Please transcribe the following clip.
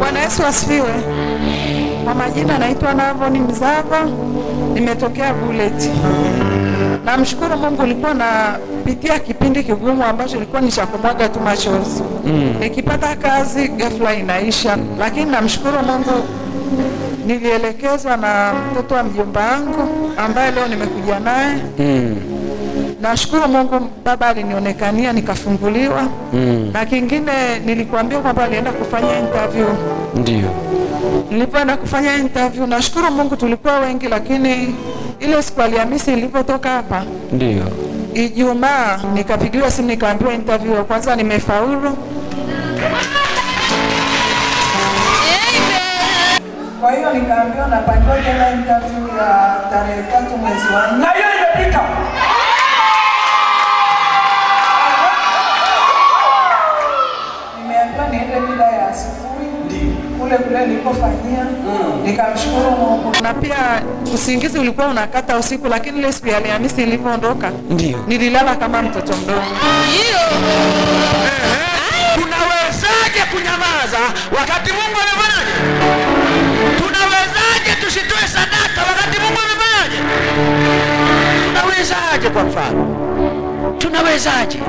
Bwana Yesu asifiwe. Kwa majina naitwa Navoni Mzava, nimetokea Bullet. Namshukuru Mungu, nilikuwa napitia kipindi kigumu ambacho ilikuwa ni cha kumwaga tu machozi. Nikipata kazi ghafla inaisha, lakini namshukuru Mungu nilielekezwa na mtoto wa mjomba wangu ambaye leo nimekuja naye. Nashukuru Mungu, baba alinionekania nikafunguliwa. Na kingine nilikuambia kwamba alienda kufanya interview. Ndio. Nilipoenda kufanya interview, nashukuru Mungu tulikuwa wengi, lakini ile siku Alhamisi nilipotoka hapa, ndio, Ijumaa nikapigiwa simu nikaambiwa interview ya kwanza nimefaulu. Kwa hiyo nikaambiwa napangiwa tena interview ya tarehe 3 mwezi wa 4. Na hiyo imepita. Nimeambiwa niende bila ya asubuhi. Kule nilipofanyia. Nikamshukuru Mungu. Na pia usingizi ulikuwa unakata usiku, lakini ile siku ya Alhamisi nilipoondoka, nililala kama mtoto mdogo. Tunawezaje kunyamaza wakati Mungu amefanyaje? Tunawezaje tusitoe sadaka wakati Mungu amefanyaje? Tunawezaje kwa mfano? Tunawezaje?